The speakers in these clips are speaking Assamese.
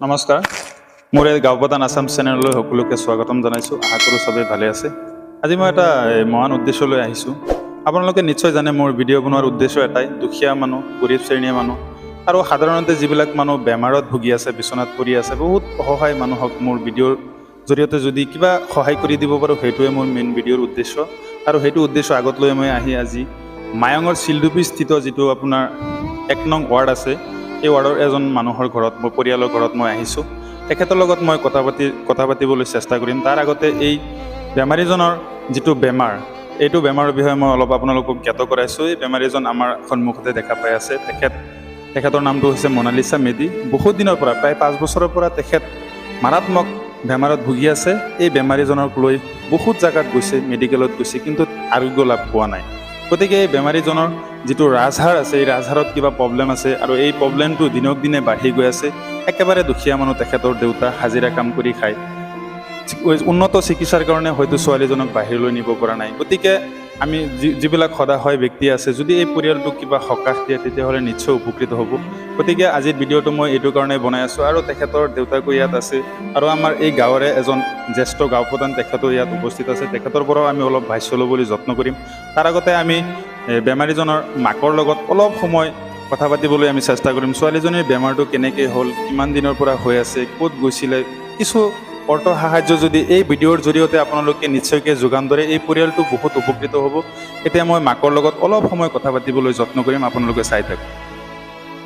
নমস্কাৰ মোৰ এই গাঁও প্ৰধান আছাম চেনেললৈ সকলোকে স্বাগতম জনাইছোঁ। আশা কৰোঁ সবেই ভালে আছে। আজি মই এটা মহান উদ্দেশ্য লৈ আহিছোঁ। আপোনালোকে নিশ্চয় জানে মোৰ ভিডিঅ' বনোৱাৰ উদ্দেশ্য এটাই, দুখীয়া মানুহ, গৰীব শ্ৰেণীৰ মানুহ আৰু সাধাৰণতে যিবিলাক মানুহ বেমাৰত ভুগি আছে, বিচনাত পৰি আছে, বহুত অসহায় মানুহক মোৰ ভিডিঅ'ৰ জৰিয়তে যদি কিবা সহায় কৰি দিব পাৰোঁ, সেইটোৱে মোৰ মেইন ভিডিঅ'ৰ উদ্দেশ্য। আৰু সেইটো উদ্দেশ্য আগত লৈ মই আজি মায়ঙৰ চিলডুপি স্থিত যিটো আপোনাৰ 1 নং ৱাৰ্ড আছে, এই ৱাৰ্ডৰ এজন মানুহৰ ঘৰত, মোৰ পৰিয়ালৰ ঘৰত মই আহিছোঁ। তেখেতৰ লগত মই কথা পাতিবলৈ চেষ্টা কৰিম। তাৰ আগতে এই বেমাৰীজনৰ যিটো বেমাৰ, এইটো বেমাৰৰ বিষয়ে মই অলপ আপোনালোকক জ্ঞাত কৰাইছোঁ। এই বেমাৰীজন আমাৰ সন্মুখতে দেখা পাই আছে। তেখেতৰ নামটো হৈছে মনালিছা মেধি। বহুত দিনৰ পৰা, প্ৰায় 5 বছৰৰ পৰা তেখেত মাৰাত্মক বেমাৰত ভুগি আছে। এই বেমাৰীজনক লৈ বহুত জেগাত গৈছে, মেডিকেলত গৈছে, কিন্তু আৰোগ্য লাভ পোৱা নাই। গতিকে এই বেমাৰীজনৰ যিটো ৰাজহাড় আছে, এই ৰাজহাড়ত কিবা প্ৰব্লেম আছে আৰু এই প্ৰব্লেমটো দিনক দিনে বাঢ়ি গৈ আছে। একেবাৰে দুখীয়া মানুহ, তেখেতৰ দেউতা হাজিৰা কাম কৰি খায়। উন্নত চিকিৎসাৰ কাৰণে হয়তো ছোৱালীজনক বাহিৰলৈ নিব পৰা নাই। গতিকে আমি যিবিলাক সদায় ব্যক্তি আছে, যদি এই পৰিয়ালটোক কিবা সকাহ দিয়ে তেতিয়াহ'লে নিশ্চয় উপকৃত হ'ব। গতিকে আজিৰ ভিডিঅ'টো মই এইটো কাৰণে বনাই আছোঁ। আৰু তেখেতৰ দেউতাকো ইয়াত আছে আৰু আমাৰ এই গাঁৱৰে এজন জ্যেষ্ঠ গাঁও প্ৰধান, তেখেতো ইয়াত উপস্থিত আছে। তেখেতৰ পৰাও আমি অলপ ভাষ্য ল'বলৈ যত্ন কৰিম। তাৰ আগতে আমি বেমাৰীজনৰ মাকৰ লগত অলপ সময় কথা পাতিবলৈ আমি চেষ্টা কৰিম। ছোৱালীজনীৰ বেমাৰটো কেনেকৈ হ'ল, কিমান দিনৰ পৰা হৈ আছে, ক'ত গৈছিলে, কিছু অৰ্থ সাহায্য যদি এই ভিডিঅ'ৰ জৰিয়তে আপোনালোকে নিশ্চয়কৈ যোগান ধৰে, এই পৰিয়ালটো বহুত উপকৃত হ'ব। এতিয়া মই মাকৰ লগত অলপ সময় কথা পাতিবলৈ যত্ন কৰিম, আপোনালোকে চাই থাকক।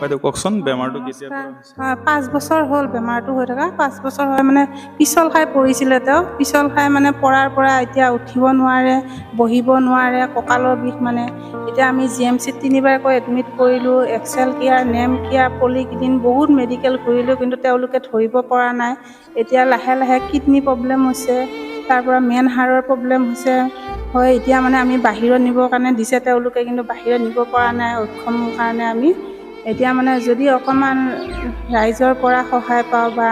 বাইদেউ কওকচোন, বেমাৰটো কেতিয়াৰ পৰা হৈছে? 5 বছৰ হ'ল বেমাৰটো হৈ থকা। 5 বছৰ হয় মানে পিছল খাই পৰিছিলে তেওঁ। পিছল খাই মানে পৰাৰ পৰা এতিয়া উঠিব নোৱাৰে, বহিব নোৱাৰে, কঁকালৰ বিষ মানে। এতিয়া আমি GMCত 3বাৰকৈ এডমিট কৰিলোঁ, Excelcare, Nemcare, polyclinic, বহুত মেডিকেল ঘূৰিলোঁ, কিন্তু তেওঁলোকে ধৰিব পৰা নাই। এতিয়া লাহে লাহে কিডনী প্ৰব্লেম হৈছে, তাৰ পৰা মেইন হাড়ৰ প্ৰব্লেম হৈছে। হয়, এতিয়া মানে আমি বাহিৰত নিবৰ কাৰণে দিছে তেওঁলোকে, কিন্তু বাহিৰত নিব পৰা নাই, অক্ষম কাৰণে আমি। এতিয়া মানে যদি অকণমান ৰাইজৰ পৰা সহায় পাওঁ বা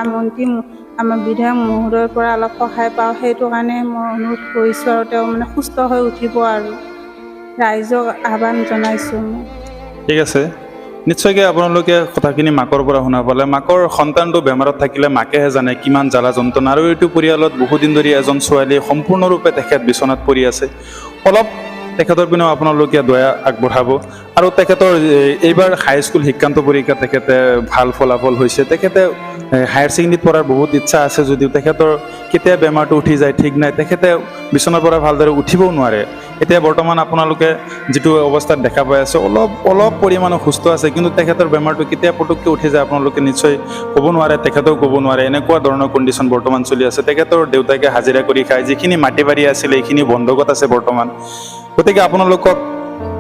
আমাৰ বিধায়ক মহোদয়ৰ পৰা অলপ সহায় পাওঁ, সেইটো কাৰণে মই অনুৰোধ কৰিছোঁ আৰু তেওঁ মানে সুস্থ হৈ উঠিব আৰু ৰাইজক আহ্বান জনাইছোঁ মই। ঠিক আছে, নিশ্চয়কৈ আপোনালোকে কথাখিনি মাকৰ পৰা শুনা পালে। মাকৰ সন্তানটো বেমাৰত থাকিলে মাকেহে জানে কিমান জ্বালা যন্ত্ৰণা। আৰু এইটো পৰিয়ালত বহুদিন ধৰি এজন ছোৱালীয়ে সম্পূৰ্ণৰূপে তেখেত বিচনাত পৰি আছে। অলপ তেখেতৰ পিনেও আপোনালোকে দয়া আগবঢ়াব। আৰু তেখেতৰ এইবাৰ হাইস্কুল শিক্ষান্ত পৰীক্ষা তেখেতে ভাল ফলাফল হৈছে। তেখেতে হায়াৰ ছেকেণ্ডেৰীত পঢ়াৰ বহুত ইচ্ছা আছে যদিও তেখেতৰ কেতিয়া বেমাৰটো উঠি যায় ঠিক নাই। তেখেতে বিচনাৰ পৰা ভালদৰে উঠিবও নোৱাৰে। এতিয়া বৰ্তমান আপোনালোকে যিটো অৱস্থাত দেখা পাই আছে, অলপ পৰিমাণৰ সুস্থ আছে, কিন্তু তেখেতৰ বেমাৰটো কেতিয়া পটককৈ উঠি যায় আপোনালোকে নিশ্চয় ক'ব নোৱাৰে, তেখেতেও ক'ব নোৱাৰে। এনেকুৱা ধৰণৰ কণ্ডিশ্যন বৰ্তমান চলি আছে। তেখেতৰ দেউতাকে হাজিৰা কৰি খায়, যিখিনি মাটি বাৰী আছিলে এইখিনি বন্ধকত আছে বৰ্তমান। গতিকে আপোনালোকক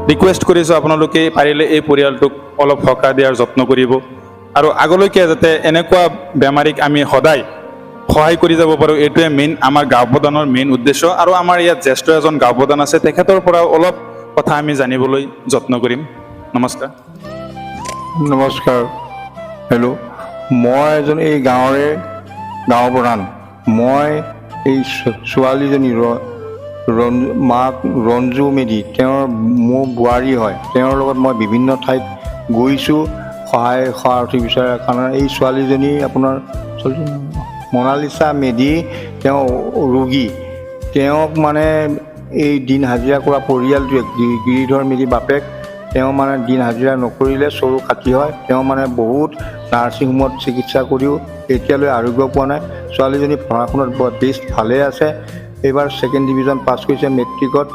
ৰিকুৱেষ্ট কৰিছোঁ, আপোনালোকে পাৰিলে এই পৰিয়ালটোক অলপ সকাহ দিয়াৰ যত্ন কৰিব। আৰু আগলৈকে যাতে এনেকুৱা বেমাৰীক আমি সদায় সহায় কৰি যাব পাৰোঁ, এইটোৱে আমাৰ গাঁও প্ৰধানৰ মেইন উদ্দেশ্য। আৰু আমাৰ ইয়াত জ্যেষ্ঠ এজন গাঁও প্ৰধান আছে, তেখেতৰ পৰাও অলপ কথা আমি জানিবলৈ যত্ন কৰিম। নমস্কাৰ। নমস্কাৰ। হেল্ল', মই এজন এই গাঁৱৰে গাঁও প্ৰধান। মই এই ছোৱালীজনী মাক ৰঞ্জু মেধি, তেওঁৰ মোৰ বোৱাৰী হয়। তেওঁৰ লগত মই বিভিন্ন ঠাইত গৈছোঁ সহায়থী বিচাৰাৰ কাৰণে। এই ছোৱালীজনী আপোনাৰ মনালিছা মেধি, তেওঁ ৰোগী। তেওঁক মানে এই দিন হাজিৰা কৰা পৰিয়ালটোৱে, গিৰিধৰ মেধি বাপেক, তেওঁ মানে দিন হাজিৰা নকৰিলে চৰু খাটি হয়। তেওঁ মানে বহুত নাৰ্ছিং হোমত চিকিৎসা কৰিও এতিয়ালৈ আৰোগ্য পোৱা নাই। ছোৱালীজনী পঢ়া শুনাত বেষ্ট ভালে আছে। এইবাৰ 2nd ডিভিজন পাছ কৰিছে মেট্ৰিকত,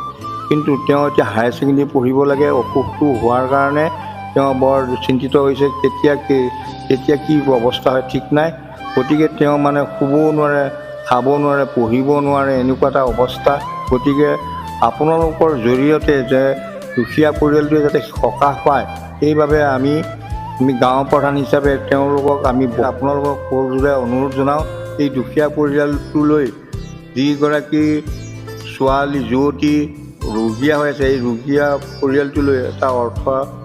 কিন্তু তেওঁ এতিয়া হায়াৰ ছেকেণ্ডেৰী পঢ়িব লাগে। অসুখটো হোৱাৰ কাৰণে তেওঁ বৰ চিন্তিত হৈছে, কেতিয়া কি অৱস্থা হয় ঠিক নাই। গতিকে তেওঁ মানে শুবও নোৱাৰে, খাব নোৱাৰে, পঢ়িব নোৱাৰে, এনেকুৱা এটা অৱস্থা। গতিকে আপোনালোকৰ জৰিয়তে যে দুখীয়া পৰিয়ালটোৱে যাতে সকাহ পায়, সেইবাবে আমি গাঁও প্ৰধান হিচাপে আমি আপোনালোকক সৰুৰে অনুৰোধ জনাওঁ, এই দুখীয়া পৰিয়ালটোলৈ যিগৰাকী ছোৱালী যুৱতী ৰোগীয়া হৈ আছে, এই ৰোগীয়া পৰিয়ালটোলৈ এটা অৰ্থ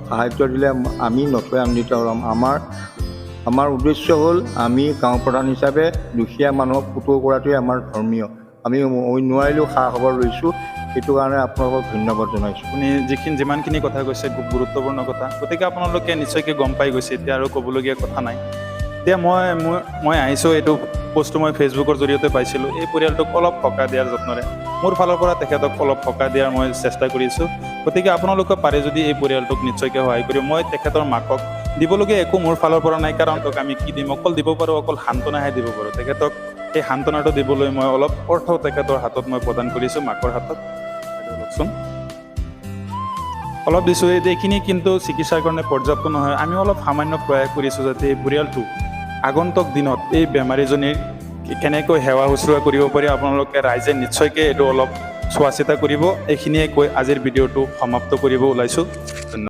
সাহায্য দিলে আমি নথৈ আনন্দিত হ'ম। আমাৰ উদ্দেশ্য হ'ল, আমি গাঁও প্ৰধান হিচাপে দুখীয়া মানুহক পুতৌ কৰাটোৱে আমাৰ ধৰ্মীয়। আমি নোৱাৰিলেও খা খবৰ লৈছোঁ, সেইটো কাৰণে আপোনালোকক ধন্যবাদ জনাইছোঁ। আপুনি যিমানখিনি কথা কৈছে খুব গুৰুত্বপূৰ্ণ কথা। গতিকে আপোনালোকে নিশ্চয়কৈ গম পাই গৈছে, এতিয়া আৰু ক'বলগীয়া কথা নাই। এতিয়া মই আহিছোঁ, এইটো বস্তু মই ফেচবুকৰ জৰিয়তে পাইছিলোঁ। এই পৰিয়ালটোক অলপ সকাহ দিয়াৰ যত্নৰে মোৰ ফালৰ পৰা তেখেতক অলপ সকাহ দিয়াৰ মই চেষ্টা কৰিছোঁ। গতিকে আপোনালোকে পাৰে যদি এই পৰিয়ালটোক নিশ্চয়কৈ সহায় কৰিব। মই তেখেতৰ মাকক দিবলগীয়া একো মোৰ ফালৰ পৰা নাই, কাৰণ তেওঁক আমি কি দিম, অকল দিব পাৰোঁ, অকল সান্তনাহে দিব পাৰোঁ। তেখেতক এই সান্তনাটো দিবলৈ মই অলপ অৰ্থ তেখেতৰ হাতত মই প্ৰদান কৰিছোঁ, মাকৰ হাতত। লওকচোন, অলপ দিছোঁ। এইখিনি কিন্তু চিকিৎসাৰ কাৰণে পৰ্যাপ্ত নহয়। আমি অলপ সামান্য প্ৰয়াস কৰিছোঁ যাতে এই পৰিয়ালটো আগন্তুক দিনত এই বেমাৰীজনীৰ কেনেকৈ সেৱা শুশ্ৰূষা কৰিব পাৰি। আপোনালোকে ৰাইজে নিশ্চয়কৈ এইটো অলপ চোৱা চিতা কৰিব। এইখিনিয়ে কৈ আজিৰ ভিডিঅ'টো সমাপ্ত কৰিব ওলাইছোঁ। ধন্যবাদ।